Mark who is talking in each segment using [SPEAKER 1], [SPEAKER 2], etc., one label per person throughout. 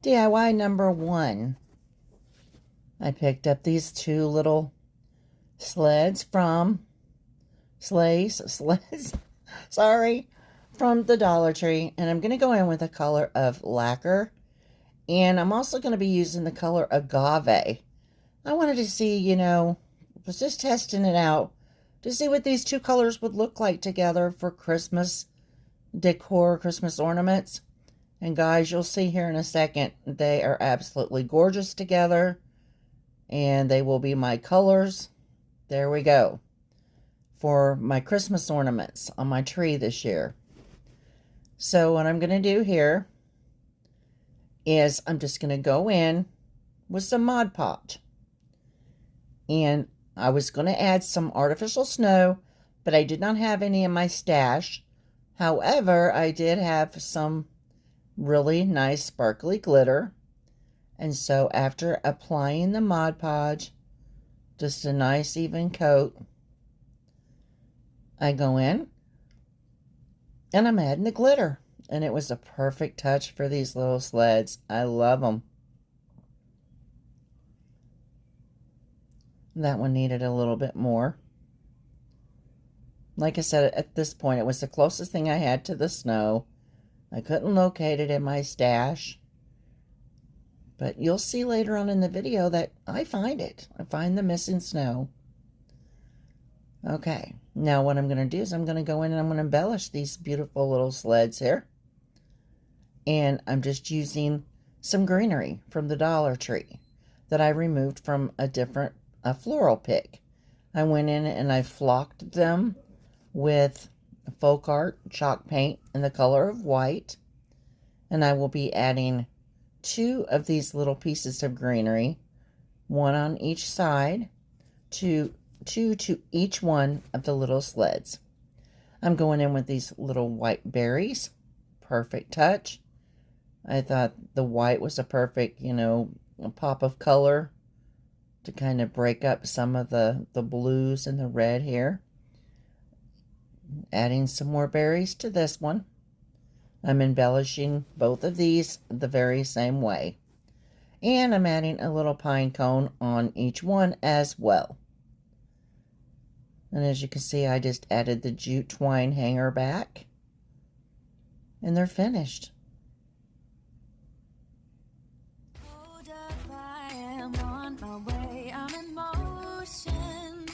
[SPEAKER 1] DIY number 1. I picked up these 2 little sleds from sorry, from the Dollar Tree, and I'm going to go in with the color of Laquar, and I'm also going to be using the color Aguava. I wanted to see, was just testing it out to see what these 2 colors would look like together for Christmas decor, Christmas ornaments. And guys, you'll see here in a second, they are absolutely gorgeous together, and they will be my colors. There we go. For my Christmas ornaments on my tree this year. So what I'm going to do here is I'm just going to go in with some Mod Podge. And I was going to add some artificial snow, but I did not have any in my stash. However, I did have some really nice sparkly glitter. And so after applying the Mod Podge, just a nice even coat, I go in and I'm adding the glitter. And it was a perfect touch for these little sleds. I love them. That one needed a little bit more. Like I said, at this point, it was the closest thing I had to the snow. I couldn't locate it in my stash. But you'll see later on in the video that I find it. I find the missing snow. Okay, now what I'm going to do is I'm going to go in and I'm going to embellish these beautiful little sleds here. And I'm just using some greenery from the Dollar Tree that I removed from a floral pick. I went in and I flocked them with folk art chalk paint in the color of white. And I will be adding 2 of these little pieces of greenery, 1 on each side, to each one of the little sleds. I'm going in with these little white berries. Perfect touch. I thought the white was a perfect, a pop of color to kind of break up some of the blues and the red here. Adding some more berries to this one. I'm embellishing both of these the very same way. And I'm adding a little pine cone on each one as well. And as you can see, I just added the jute twine hanger back. And they're finished.
[SPEAKER 2] Hold up, I am on my way, I'm in motion.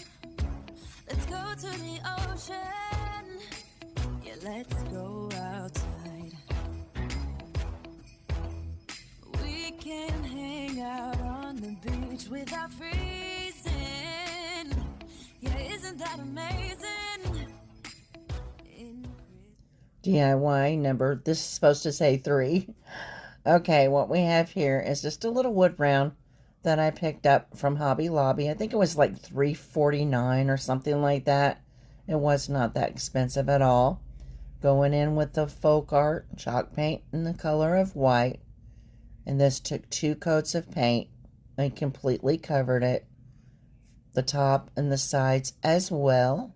[SPEAKER 2] Let's go to the ocean. Yeah, let's go outside. We can hang out on the beach without freezing. Yeah, isn't that amazing?
[SPEAKER 1] DIY number, this is supposed to say 3. Okay, what we have here is just a little wood round that I picked up from Hobby Lobby. I think it was like $3.49 or something like that. It was not that expensive at all. Going in with the folk art chalk paint in the color of white. And this took 2 coats of paint and completely covered it. The top and the sides as well.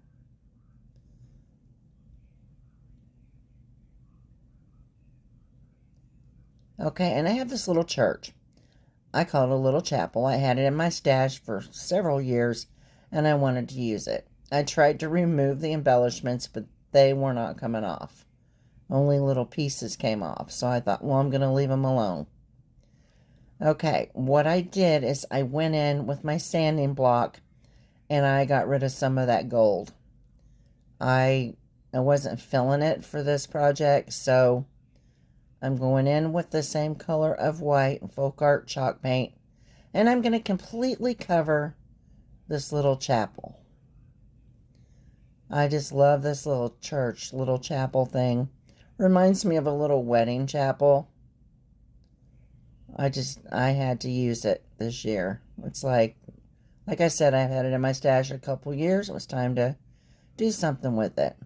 [SPEAKER 1] Okay, and I have this little church. I call it a little chapel. I had it in my stash for several years, and I wanted to use it. I tried to remove the embellishments, but they were not coming off. Only little pieces came off, so I thought, well, I'm going to leave them alone. Okay, what I did is I went in with my sanding block, and I got rid of some of that gold. I wasn't filling it for this project, so I'm going in with the same color of white, folk art chalk paint, and I'm going to completely cover this little chapel. I just love this little church, little chapel thing. Reminds me of a little wedding chapel. I had to use it this year. It's like I said, I've had it in my stash a couple years. It was time to do something with it.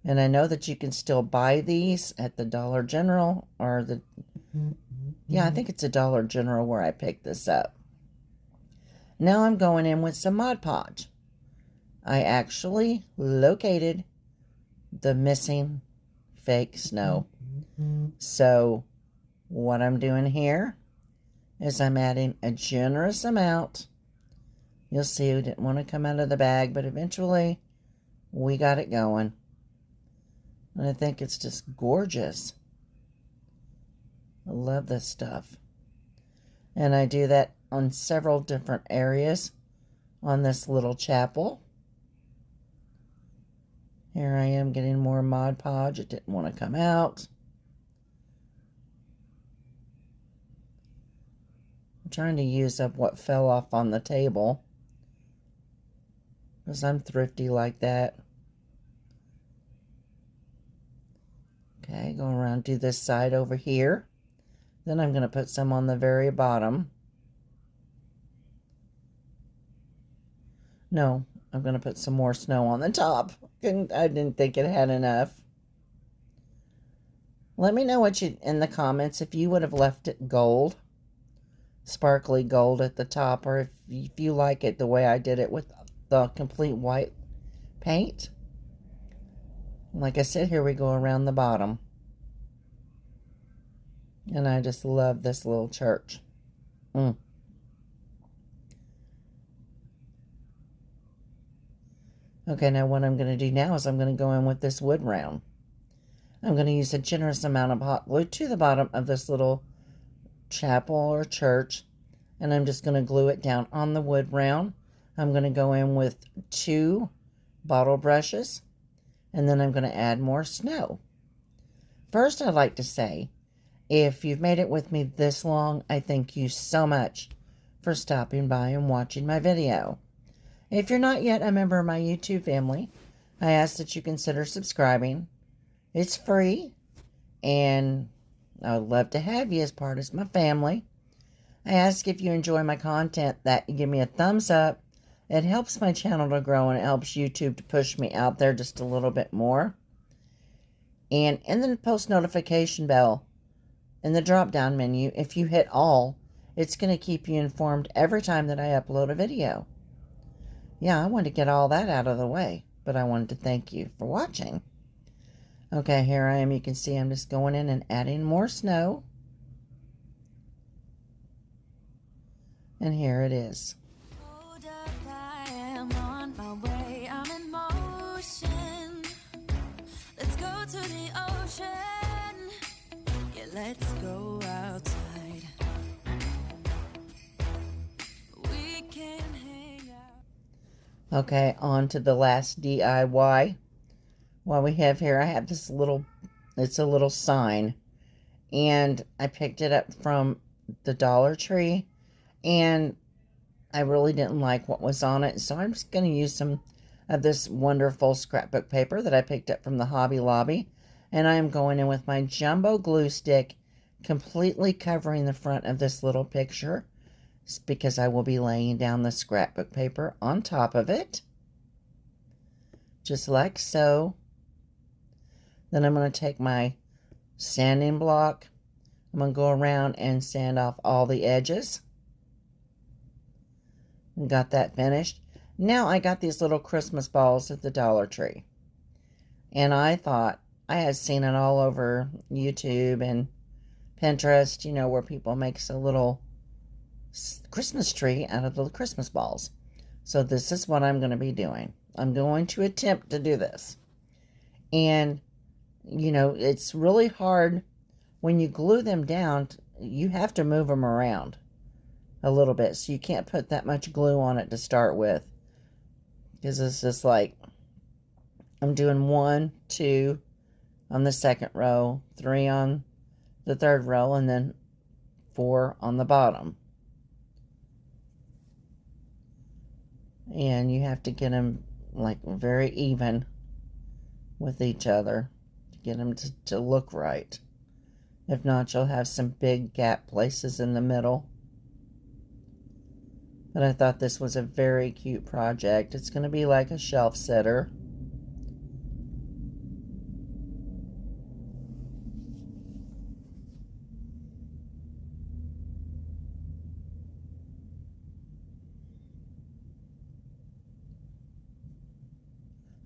[SPEAKER 1] And I know that you can still buy these at the Dollar General or I think it's a Dollar General where I picked this up. Now I'm going in with some Mod Podge. I actually located the missing fake snow. So what I'm doing here is I'm adding a generous amount. You'll see it didn't want to come out of the bag, but eventually we got it going. And I think it's just gorgeous. I love this stuff. And I do that on several different areas on this little chapel. Here I am getting more Mod Podge. It didn't want to come out. I'm trying to use up what fell off on the table, because I'm thrifty like that. Okay, go around, do this side over here. Then I'm going to put some on the very bottom. No, I'm going to put some more snow on the top. I didn't think it had enough. Let me know what you in the comments if you would have left it gold, sparkly gold at the top, or if you like it the way I did it with the complete white paint. Like I said, here we go around the bottom. And I just love this little church. Okay, now what I'm going to do now is I'm going to go in with this wood round. I'm going to use a generous amount of hot glue to the bottom of this little chapel or church. And I'm just going to glue it down on the wood round. I'm going to go in with 2 bottle brushes. And then I'm going to add more snow. First, I'd like to say, if you've made it with me this long, I thank you so much for stopping by and watching my video. If you're not yet a member of my YouTube family, I ask that you consider subscribing. It's free, and I would love to have you as part of my family. I ask if you enjoy my content that you give me a thumbs up. It helps my channel to grow, and it helps YouTube to push me out there just a little bit more. And in the post notification bell, in the drop down menu, if you hit all, it's going to keep you informed every time that I upload a video. Yeah, I wanted to get all that out of the way, but I wanted to thank you for watching. Okay, here I am. You can see I'm just going in and adding more snow. And here it is.
[SPEAKER 2] Hold up, I am on my way. I'm in motion. Let's go to the ocean. Yeah, let's go outside. We can hang out.
[SPEAKER 1] Okay, on to the last DIY. What we have here, I have this little, it's a little sign. And I picked it up from the Dollar Tree. And I really didn't like what was on it. So I'm just going to use some of this wonderful scrapbook paper that I picked up from the Hobby Lobby. And I am going in with my jumbo glue stick, completely covering the front of this little picture, because I will be laying down the scrapbook paper on top of it. Just like so. Then I'm going to take my sanding block. I'm going to go around and sand off all the edges. And got that finished. Now I got these little Christmas balls at the Dollar Tree. And I thought, I had seen it all over YouTube and Pinterest, you know, where people make a little Christmas tree out of the Christmas balls. So this is what I'm going to be doing. I'm going to attempt to do this. And, you know, it's really hard when you glue them down. You have to move them around a little bit, so you can't put that much glue on it to start with, because it's just like I'm doing 1, 2 on the second row, 3 on the third row, and then 4 on the bottom. And you have to get them like very even with each other to get them to look right. If not, you'll have some big gap places in the middle. But I thought this was a very cute project. It's going to be like a shelf sitter.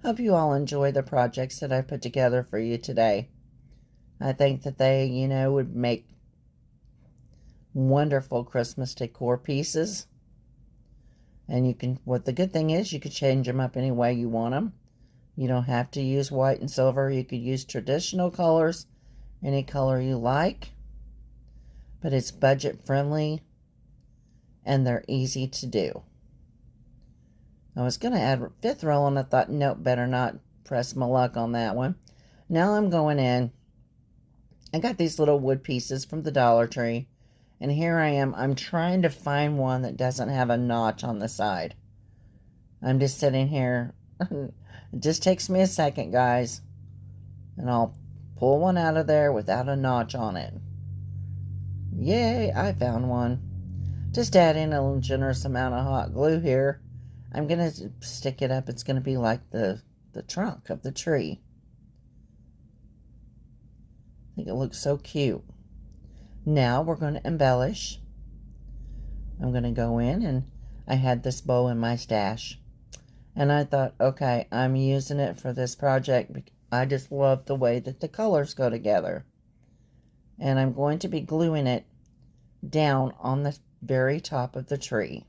[SPEAKER 1] Hope you all enjoy the projects that I put together for you today. I think that they, you know, would make wonderful Christmas decor pieces. And you can, what the good thing is, you can change them up any way you want them. You don't have to use white and silver. You could use traditional colors, any color you like. But it's budget friendly and they're easy to do. I was going to add a fifth roll and I thought, nope, better not press my luck on that one. Now I'm going in. I got these little wood pieces from the Dollar Tree. And here I am. I'm trying to find one that doesn't have a notch on the side. I'm just sitting here. It just takes me a second, guys. And I'll pull one out of there without a notch on it. Yay, I found one. Just add in a generous amount of hot glue here. I'm going to stick it up. It's going to be like the trunk of the tree. I think it looks so cute. Now we're going to embellish. I'm going to go in, and I had this bow in my stash. And I thought, okay, I'm using it for this project. I just love the way that the colors go together. And I'm going to be gluing it down on the very top of the tree.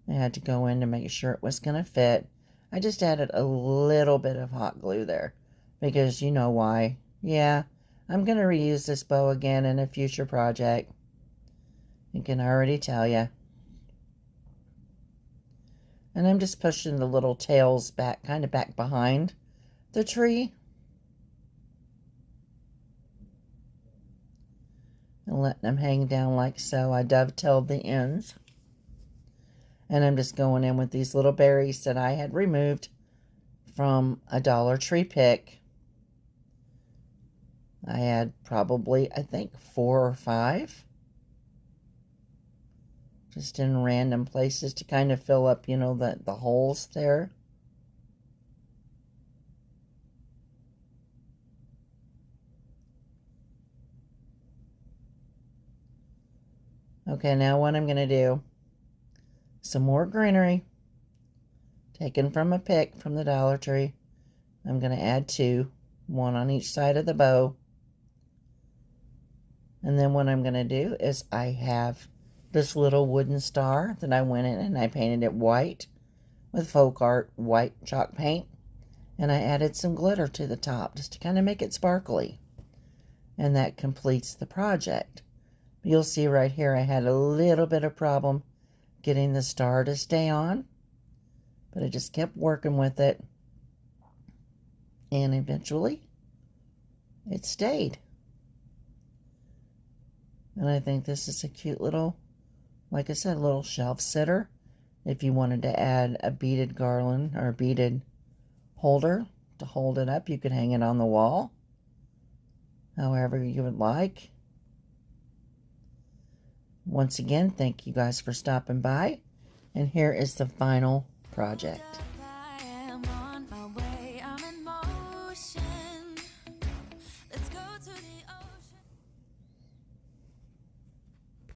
[SPEAKER 1] I had to go in to make sure it was going to fit. I just added a little bit of hot glue there because you know why. Yeah, I'm going to reuse this bow again in a future project. You can already tell you. And I'm just pushing the little tails back, kind of back behind the tree. And letting them hang down like so. I dovetailed the ends. And I'm just going in with these little berries that I had removed from a Dollar Tree pick. I had probably, I think, 4 or 5. Just in random places to kind of fill up, you know, the holes there. Okay, now what I'm going to do, some more greenery, taken from a pick from the Dollar Tree. I'm going to add 2, one on each side of the bow. And then what I'm going to do is I have this little wooden star that I went in and I painted it white with folk art white chalk paint. And I added some glitter to the top just to kind of make it sparkly. And that completes the project. You'll see right here I had a little bit of problem getting the star to stay on. But I just kept working with it. And eventually it stayed. And I think this is a cute little, like I said, little shelf sitter. If you wanted to add a beaded garland or a beaded holder to hold it up, you could hang it on the wall. However you would like. Once again, thank you guys for stopping by. And here is the final project.